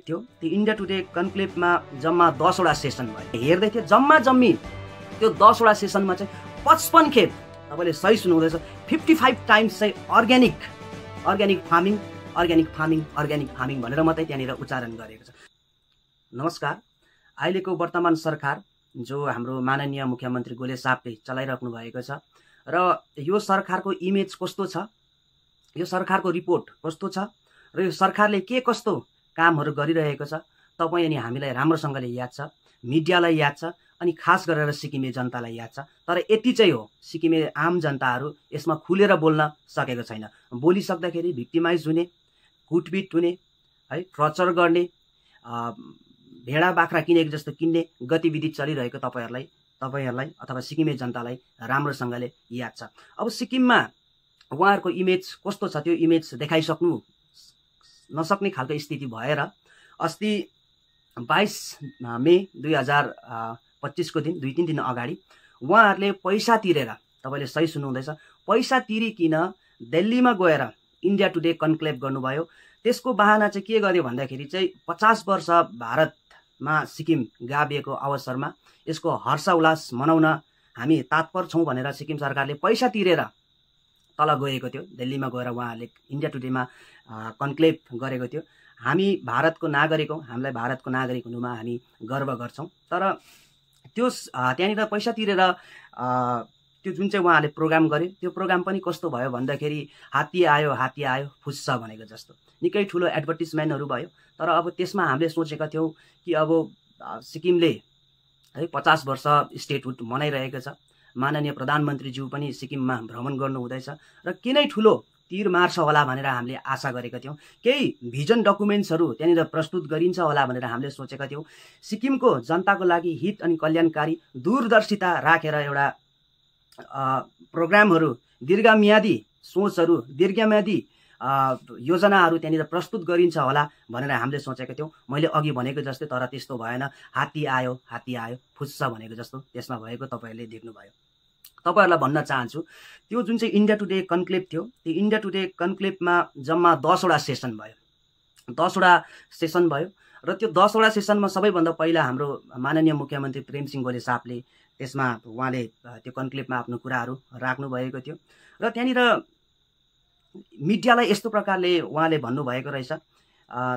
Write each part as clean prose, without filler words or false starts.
थियो। त्यो India today कन्क्लेभमा जम्मा 10 वटा सेसन भयो। हेर्दै थियो जम्मा जम्मी त्यो 10 वटा सेसनमा चाहिँ 55 खेप तपाईले सही सुन्नुहुँदैछ 55 टाइम्स चाहिँ अर्ग्यानिक फार्मिङ भनेर मात्रै त्यहाँनिर उच्चारण गरेको छ। नमस्कार। अहिलेको वर्तमान सरकार जो हाम्रो माननीय मुख्यमन्त्री गोले साहबले चलाइराख्नु भएको छ र यो सरकारको इमेज कस्तो छ, यो सरकारको रिपोर्ट कस्तो छ र यो सरकारले के कस्तो कामहरू गरिरहेको छ तपाईँ अनि हामीलाई राम्रोसँगले याद छ, मिडियालाई याद छ अनि खास गरेर सिक्किमे जनतालाई याद छ। तर यति चाहिँ हो, सिक्किमे आम जनताहरू यसमा खुलेर बोल्न सकेको छैन। बोलिसक्दाखेरि भिक्टिमाइज हुने, कुटपिट हुने है, टर्चर गर्ने, भेडा बाख्रा किनेको जस्तो किन्ने गतिविधि चलिरहेको तपाईहरूलाई अथवा सिक्किमे जनतालाई राम्रोसँगले याद छ। अब सिक्किममा उहाँहरूको इमेज कस्तो छ त्यो इमेज देखाइसक्नु नसक्ने खालको स्थिति भएर अस्ति 22 मे 2025 को दिन 2-3 दिन अगाडि उहाँहरूले पैसा तिरेर, तपाईले सही सुन्नुहुँदैछ, पैसा तिरिकिन दिल्लीमा गएर इन्डिया टुडे कन्क्लेभ गर्नुभयो। त्यसको बहाना चाहिँ के गर्यो भन्दाखेरि चाहिँ 50 वर्ष भारतमा सिक्किम गाभिएको अवसरमा यसको हर्ष उल्लास मनाउन हामी तत्पर छौँ भनेर सिक्किम सरकारले पैसा तिरेर तल गएको थियो। दिल्लीमा गएर उहाँहरूले इन्डिया टुडेमा कन्क्लेभ गरेको थियो। हामी भारतको नागरिक हौँ, हामीलाई भारतको नागरिक हुनुमा हामी गर्व गर्छौँ। तर त्यो त्यहाँनिर पैसा तिरेर त्यो जुन चाहिँ उहाँहरूले प्रोग्राम गरे त्यो प्रोग्राम पनि कस्तो भयो भन्दाखेरि हात्ती आयो फुस्छ भनेको जस्तो निकै ठुलो एडभर्टिजमेन्टहरू भयो। तर अब त्यसमा हामीले सोचेका थियौँ कि अब सिक्किमले है 50 वर्ष स्टेटहुड मनाइरहेको छ, माननीय प्रधानमन्त्रीज्यू पनि सिक्किममा भ्रमण गर्नुहुँदैछ र के नै ठुलो तीर मार्छ होला भनेर हामीले आशा गरेका थियौँ। केही भिजन डकुमेन्ट्सहरू त्यहाँनिर प्रस्तुत गरिन्छ होला भनेर हामीले सोचेका थियौँ। सिक्किमको जनताको लागि हित अनि कल्याणकारी दूरदर्शिता राखेर एउटा प्रोग्रामहरू, दीर्घम्यादी सोचहरू, दीर्घम्यादी योजनाहरू त्यहाँनिर प्रस्तुत गरिन्छ होला भनेर हामीले सोचेका थियौँ। मैले अघि भनेको जस्तै तर त्यस्तो भएन। हात्ती आयो फुस्छ भनेको जस्तो त्यसमा भएको तपाईँहरूले देख्नुभयो। तपाईहरूलाई भन्न चाहन्छु त्यो जुन चाहिँ इन्डिया टुडे कन्क्लेभ थियो त्यो इन्डिया टुडे कन्क्लेभमा जम्मा 10 वटा सेसन भयो र त्यो 10 वटा सेसनमा सबैभन्दा पहिला हाम्रो माननीय मुख्यमन्त्री प्रेमसिंह गोले साहबले त्यसमा उहाँले त्यो कन्क्लेभमा आफ्नो कुराहरू राख्नु भएको थियो र त्यहाँनिर मिडियालाई यस्तो प्रकारले उहाँले भन्नुभएको रहेछ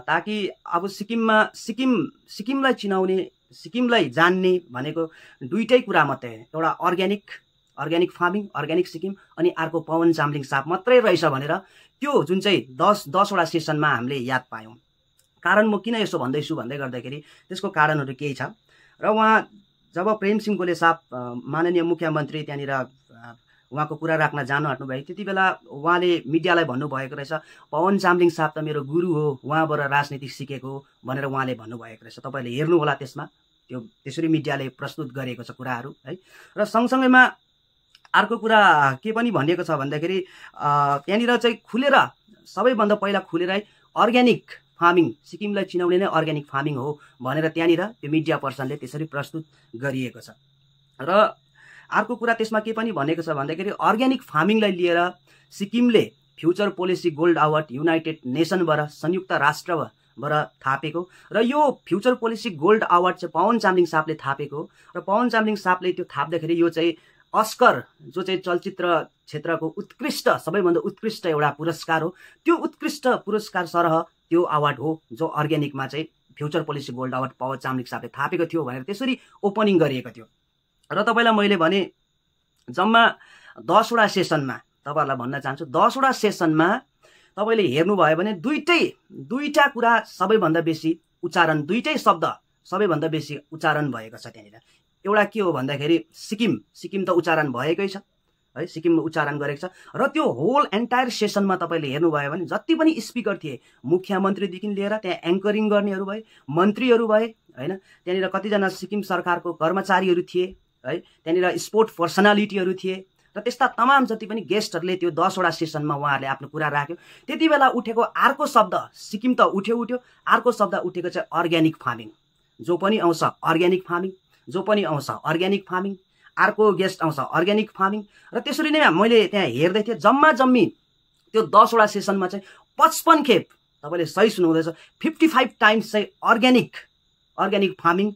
ताकि अब सिक्किमलाई चिनाउने, सिक्किमलाई जान्ने भनेको दुईटै कुरा मात्रै, एउटा अर्ग्यानिक फार्मिङ, अर्ग्यानिक सिक्किम अनि अर्को पवन चामलिङ साहब मात्रै रहेछ भनेर त्यो जुन चाहिँ 10 वटा सेसनमा हामीले याद पायौँ। कारण म किन यसो भन्दैछु भन्दै गर्दाखेरि त्यसको कारणहरू केही छ र उहाँ जब प्रेमसिंह गोले साहब माननीय मुख्यमन्त्री त्यहाँनिर उहाँको कुरा राख्न जानु आँट्नु भयो त्यति बेला उहाँले मिडियालाई भन्नुभएको रहेछ पवन चामलिङ साहब त मेरो गुरु हो, उहाँबाट राजनीति सिकेको भनेर उहाँले भन्नुभएको रहेछ। तपाईँले हेर्नु होला त्यसमा त्यो त्यसरी मिडियाले प्रस्तुत गरेको छ कुराहरू है। र सँगसँगैमा अर्को कुरा के पनि भनिएको छ भन्दाखेरि त्यहाँनिर चाहिँ खुलेर, सबैभन्दा पहिला खुलेरै अर्ग्यानिक फार्मिङ, सिक्किमलाई चिनाउने नै अर्ग्यानिक फार्मिङ हो भनेर त्यहाँनिर त्यो मिडिया पर्सनले त्यसरी प्रस्तुत गरिएको छ। र अर्को कुरा त्यसमा के पनि भनेको छ भन्दाखेरि अर्ग्यानिक फार्मिङलाई लिएर सिक्किमले future policy gold award united नेसनबाट, संयुक्त राष्ट्रबाट थापेको र यो फ्युचर पोलिसी गोल्ड अवार्ड चाहिँ पवन चामलिङ साहबले थापेको र पवन चामलिङ साहबले त्यो थाप्दाखेरि यो चाहिँ अस्कर जो चाहिँ चलचित्र क्षेत्रको उत्कृष्ट, सबैभन्दा उत्कृष्ट एउटा पुरस्कार हो, त्यो उत्कृष्ट पुरस्कार सरह त्यो अवार्ड हो जो अर्ग्यानिकमा चाहिँ future policy gold award Pawan Chamling साहबले थापेको थियो भनेर त्यसरी ओपनिङ गरिएको थियो। र तपाईँलाई मैले भने जम्मा 10 वटा सेसनमा तपाईँहरूलाई भन्न चाहन्छु 10 वटा सेसनमा तपाईँले हेर्नुभयो भने दुईटा कुरा सबैभन्दा बेसी उच्चारण, दुईटै शब्द सबैभन्दा बेसी उच्चारण भएको छ त्यहाँनिर। एउटा के हो भन्दाखेरि सिक्किम त उच्चारण भएकै छ है, सिक्किम उच्चारण गरेको छ र त्यो होल एन्टायर सेसनमा तपाईँले हेर्नुभयो भने जति पनि स्पिकर थिए, मुख्यमन्त्रीदेखि लिएर त्यहाँ एङ्करिङ गर्नेहरू भए, मन्त्रीहरू भए होइन, त्यहाँनिर कतिजना सिक्किम सरकारको कर्मचारीहरू थिए है, त्यहाँनिर स्पोर्ट पर्सनालिटीहरू थिए र त्यस्ता तमाम जति पनि गेस्टहरूले त्यो 10 वटा सेसनमा उहाँहरूले आफ्नो कुरा राख्यो। त्यति बेला उठेको अर्को शब्द, सिक्किम त उठ्यो, अर्को शब्द उठेको चाहिँ अर्ग्यानिक फार्मिङ। जो पनि आउँछ अर्ग्यानिक फार्मिङ, जो पनि आउँछ अर्ग्यानिक फार्मिङ, अर्को गेस्ट आउँछ अर्ग्यानिक फार्मिङ। र त्यसरी नै मैले त्यहाँ हेर्दै थिएँ जम्मा जम्मी त्यो 10 वटा सेसनमा चाहिँ 55 खेप तपाईँले सही सुन्नुहुँदैछ, 55 टाइम्स चाहिँ अर्ग्यानिक फार्मिङ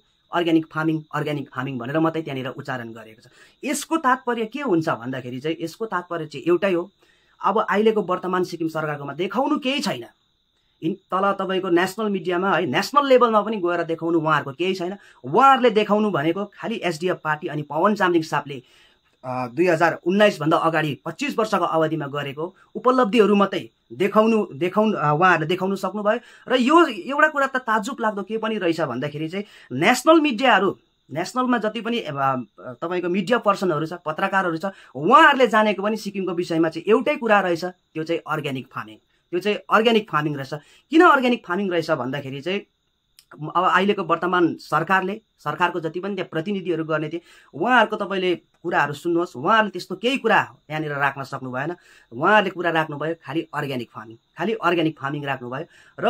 भनेर मात्रै त्यहाँनिर उच्चारण गरेको छ। यसको तात्पर्य के हुन्छ भन्दाखेरि चाहिँ यसको तात्पर्य चाहिँ एउटै हो, अब अहिलेको वर्तमान सिक्किम सरकारकोमा देखाउनु केही छैन। तल तपाईँको नेसनल मिडियामा है, नेसनल लेभलमा पनि गएर देखाउनु उहाँहरूको केही छैन। उहाँहरूले देखाउनु भनेको खालि एसडिएफ पार्टी अनि पवन चामलिङ साहबले 2019 भन्दा अगाडि 25 वर्षको अवधिमा गरेको उपलब्धिहरू मात्रै उहाँहरूले देखाउनु सक्नुभयो। र यो एउटा कुरा त ताज्जुब लाग्दो के पनि रहेछ भन्दाखेरि चाहिँ नेसनलमा जति पनि तपाईँको मिडिया पर्सनहरू छ, पत्रकारहरू छ, उहाँहरूले जानेको पनि सिक्किमको विषयमा चाहिँ एउटै कुरा रहेछ, त्यो चाहिँ अर्ग्यानिक फार्मिङ रहेछ। किन अर्ग्यानिक फार्मिङ रहेछ भन्दाखेरि चाहिँ अब अहिलेको वर्तमान सरकारको जति पनि त्यहाँ प्रतिनिधिहरू गर्ने थिए, उहाँहरूको तपाईँले कुराहरू सुन्नुहोस्, उहाँहरूले त्यस्तो केही कुरा यहाँनिर राख्न सक्नु भएन। उहाँहरूले कुरा राख्नुभयो खालि अर्ग्यानिक फार्मिङ राख्नुभयो। र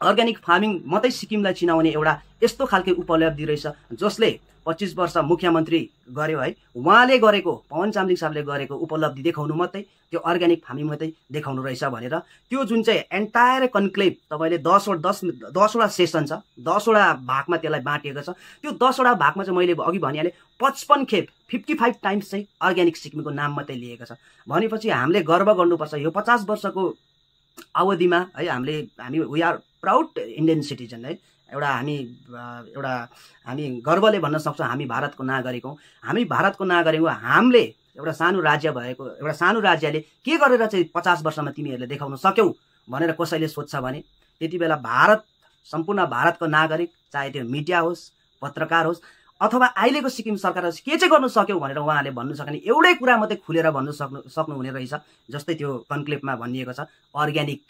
अर्ग्यानिक फार्मिङ मात्रै सिक्किमलाई चिनाउने एउटा यस्तो खालको उपलब्धि रहेछ, जसले 25 वर्ष मुख्यमन्त्री गर्यो है, उहाँले गरेको, पवन चामलिङ साहबले गरेको उपलब्धि देखाउनु मात्रै, त्यो अर्ग्यानिक फार्मिङ मात्रै देखाउनु रहेछ भनेर त्यो जुन चाहिँ एन्टायर कन्क्लेभ तपाईँले 10वटा सेसन छ, 10वटा भागमा त्यसलाई बाँटिएको छ। त्यो 10वटा भागमा चाहिँ मैले अघि भनिहालेँ 55 खेप 55 टाइम्स चाहिँ अर्ग्यानिक सिक्किमको नाम मात्रै लिएको छ। भनेपछि हामीले गर्व गर्नुपर्छ यो 50 वर्षको अवधिमा है, हामी we are proud Indian citizen है। हामी गर्वले भन्न सक्छौँ हामी भारतको नागरिक हौँ। हामीले एउटा सानो राज्यले के गरेर चाहिँ 50 वर्षमा तिमीहरूले देखाउन सक्यौ भनेर कसैले सोध्छ भने त्यति बेला सम्पूर्ण भारतको नागरिक, चाहे त्यो मिडिया होस्, पत्रकार होस्, अथवा अहिलेको सिक्किम सरकार होस्, के चाहिँ गर्नु सक्यौ भनेर उहाँहरूले भन्नु सक्ने एउटै कुरा मात्रै खुलेर भन्नु सक्नुहुने रहेछ। जस्तै त्यो कन्क्लेभमा भनिएको छ, अर्ग्यानिक,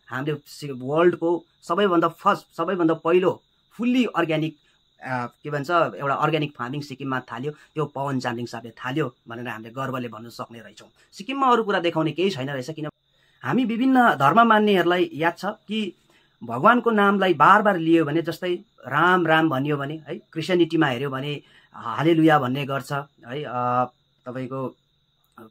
हामीले वर्ल्डको सबैभन्दा पहिलो फुल्ली अर्ग्यानिक के भन्छ एउटा अर्ग्यानिक फार्मिङ सिक्किममा थाल्यो, त्यो पवन चामलिङ साहबले थाल्यो भनेर हामीले गर्वले भन्नु सक्ने रहेछौँ। सिक्किममा अरू कुरा देखाउने केही छैन रहेछ। किन हामी विभिन्न धर्म मान्नेहरूलाई याद छ कि भगवानको नामलाई बार लियो भने, जस्तै राम भनियो भने है, क्रिस्चियनिटीमा हेऱ्यो भने हालेलुया भन्ने गर्छ है, तपाईँको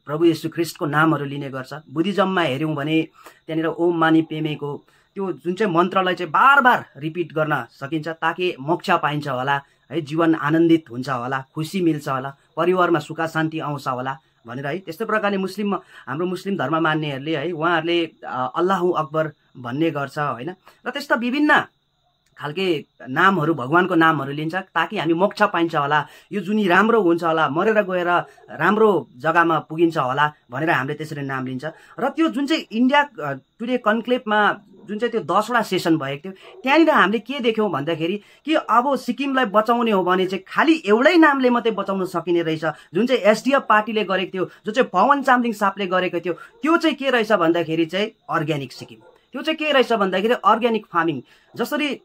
प्रभु येशू ख्रिस्टको नामहरू लिने गर्छ। बुद्धिज्ममा हेऱ्यौँ भने त्यहाँनिर ओम मानी पेमेको त्यो जुन चाहिँ मन्त्रलाई चाहिँ बार रिपिट गर्न सकिन्छ, ताकि मोक्ष पाइन्छ होला है, जीवन आनन्दित हुन्छ होला, खुसी मिल्छ होला, परिवारमा सुख शान्ति आउँछ होला भनेर है। त्यस्तै प्रकारले हाम्रो मुस्लिम धर्म मान्नेहरूले है, उहाँहरूले अल्लाहु अकबर भन्ने गर्छ होइन। र त्यस्ता विभिन्न खालके नामहरू, भगवानको नामहरू लिन्छ ताकि हामी मोक्ष पाइन्छ होला, यो जुनी राम्रो हुन्छ होला, मरेर गएर राम्रो जग्गामा पुगिन्छ होला भनेर हामीले त्यसरी नाम लिन्छ। र त्यो जुन चाहिँ इन्डिया टुडे कन्क्लेभमा जुन चाहिँ त्यो 10वटा सेसन भएको थियो, त्यहाँनिर हामीले के देख्यौँ भन्दाखेरि कि अब सिक्किमलाई बचाउने हो भने चाहिँ खालि एउटै नामले मात्रै बचाउन सकिने रहेछ। जुन चाहिँ एसडिएफ पार्टीले गरेको थियो, जो चाहिँ पवन चामलिङ साहबले गरेको थियो, त्यो चाहिँ के रहेछ भन्दाखेरि चाहिँ अर्ग्यानिक सिक्किम, त्यो चाहिँ के रहेछ भन्दाखेरि अर्ग्यानिक फार्मिङ। जसरी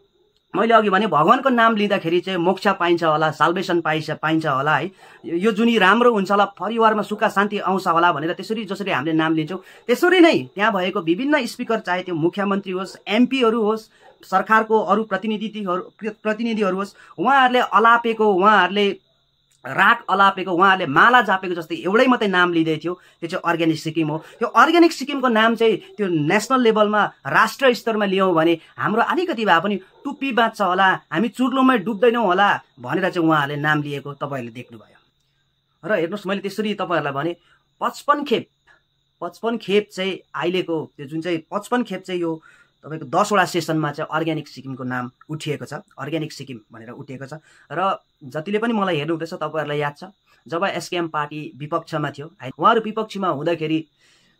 मैले अघि भने भगवानको नाम लिँदाखेरि चाहिँ मोक्ष पाइन्छ होला, साल्भेसन पाइन्छ होला है, यो जुनी राम्रो हुन्छ होला, परिवारमा सुख शान्ति आउँछ होला भनेर जसरी हामीले नाम लिन्छौँ, त्यसरी नै त्यहाँ भएको विभिन्न स्पिकर, चाहे त्यो मुख्यमन्त्री होस्, एमपीहरू होस्, सरकारको अरू प्रतिनिधिहरू होस्, उहाँहरूले राग अलापेको, उहाँहरूले माला जापेको जस्तै एउटै मात्रै नाम लिँदै थियो, त्यो चाहिँ अर्ग्यानिक सिक्किम हो। त्यो अर्ग्यानिक सिक्किमको नाम चाहिँ त्यो नेसनल लेभलमा, राष्ट्रिय स्तरमा लियौँ भने हाम्रो अलिकति भए पनि टुप्पी बाँच्छ होला, हामी चुर्लोमै डुब्दैनौँ होला भनेर चाहिँ उहाँहरूले नाम लिएको तपाईँहरूले देख्नुभयो। र हेर्नुहोस्, मैले त्यसरी तपाईँहरूलाई भने 55 खेप चाहिँ अहिलेको त्यो जुन चाहिँ 55 खेप चाहिँ यो तपाईँको 10वटा सेसनमा चाहिँ अर्ग्यानिक सिक्किमको नाम उठिएको छ, अर्ग्यानिक सिक्किम भनेर उठिएको छ। र जतिले पनि मलाई हेर्नुहुँदैछ तपाईँहरूलाई याद छ, जब एसकेएम पार्टी विपक्षमा थियो, उहाँहरू विपक्षमा हुँदाखेरि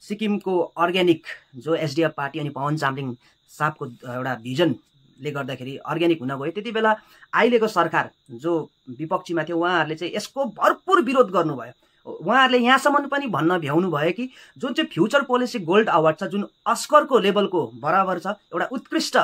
सिक्किमको अर्ग्यानिक जो एसडिएफ पार्टी अनि पवन चामलिङ साहबको एउटा भिजनले गर्दाखेरि अर्ग्यानिक हुन गयो, त्यति बेला अहिलेको सरकार जो विपक्षीमा थियो उहाँहरूले चाहिँ यसको भरपुर विरोध गर्नुभयो। उहाँहरूले यहाँसम्म पनि भन्न भ्याउनु भयो कि जुन चाहिँ फ्युचर पोलिसी गोल्ड अवार्ड छ, जुन अस्करको लेभलको बराबर छ, एउटा उत्कृष्ट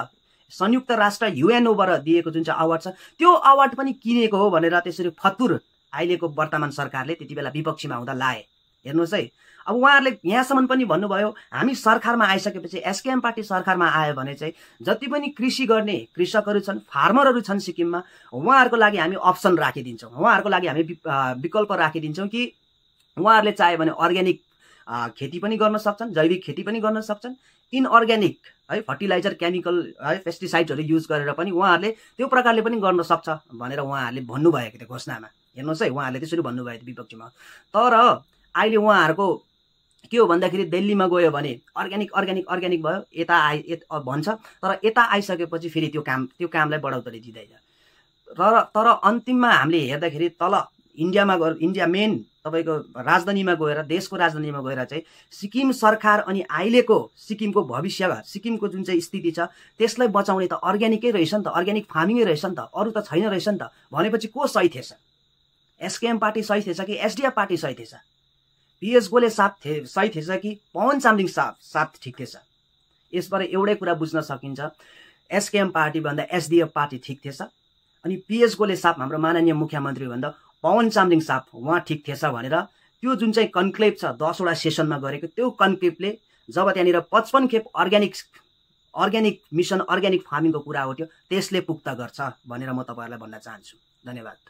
संयुक्त राष्ट्र युएनओबाट दिएको जुन चाहिँ अवार्ड छ, त्यो अवार्ड पनि किनेको हो भनेर त्यसरी फतुर अहिलेको वर्तमान सरकारले त्यति बेला विपक्षीमा हुँदा लाए। हेर्नुहोस् है, अब उहाँहरूले यहाँसम्म पनि भन्नुभयो हामी सरकारमा आइसकेपछि, एसकेएम पार्टी सरकारमा आयो भने चाहिँ जति पनि कृषि गर्ने कृषकहरू छन्, फार्मरहरू छन् सिक्किममा, उहाँहरूको लागि हामी अप्सन राखिदिन्छौँ, उहाँहरूको लागि हामी विकल्प राखिदिन्छौँ कि उहाँहरूले चाह्यो भने अर्ग्यानिक खेती पनि गर्न सक्छन्, जैविक खेती पनि गर्न सक्छन्, इनअर्ग्यानिक है फर्टिलाइजर केमिकल है पेस्टिसाइडहरू युज गरेर पनि उहाँहरूले त्यो प्रकारले पनि गर्न सक्छ भनेर उहाँहरूले भन्नुभएको थियो घोषणामा। हेर्नुहोस् है, उहाँहरूले त्यसरी भन्नुभएको थियो विपक्षमा। तर अहिले उहाँहरूको के हो भन्दाखेरि दिल्लीमा गयो भने अर्ग्यानिक अर्ग्यानिक अर्ग्यानिक भयो, यता भन्छ, तर यता आइसकेपछि फेरि त्यो कामलाई बढाउतरी दिँदैन। तर अन्तिममा हामीले हेर्दाखेरि तल इन्डियामा गएर, इन्डिया मेन तपाईँको राजधानीमा गएर, देशको राजधानीमा गएर चाहिँ सिक्किम सरकार अनि अहिलेको सिक्किमको भविष्य, सिक्किमको जुन चाहिँ स्थिति छ त्यसलाई बचाउने त अर्ग्यानिकै रहेछ नि त, अर्ग्यानिक फार्मिङै रहेछ नि त, अरू त छैन रहेछ नि त। भनेपछि को सही थिएछ? एसकेएम पार्टी सही थिएछ कि एसडिएफ पार्टी सही थिएछ? पिएस गोले सही थिएछ कि पवन चामलिङ साथ ठिक थिएछ? यसबाट एउटै कुरा बुझ्न सकिन्छ, एसकेएम पार्टी भन्दा एसडिएफ पार्टी ठिक थिएछ, अनि पिएस गोले साहब हाम्रो माननीय मुख्यमन्त्री भन्दा पवन चामलिङ साहब उहाँ ठिक थिएछ भनेर त्यो जुन चाहिँ कन्क्लेभ छ 10 वटा सेसनमा गरेको त्यो कन्क्लेभले जब त्यहाँनिर 55 खेप अर्ग्यानिक मिसन अर्ग्यानिक फार्मिङको कुरा उठ्यो त्यसले पुख्ता गर्छ भनेर म तपाईँहरूलाई भन्न चाहन्छु। धन्यवाद।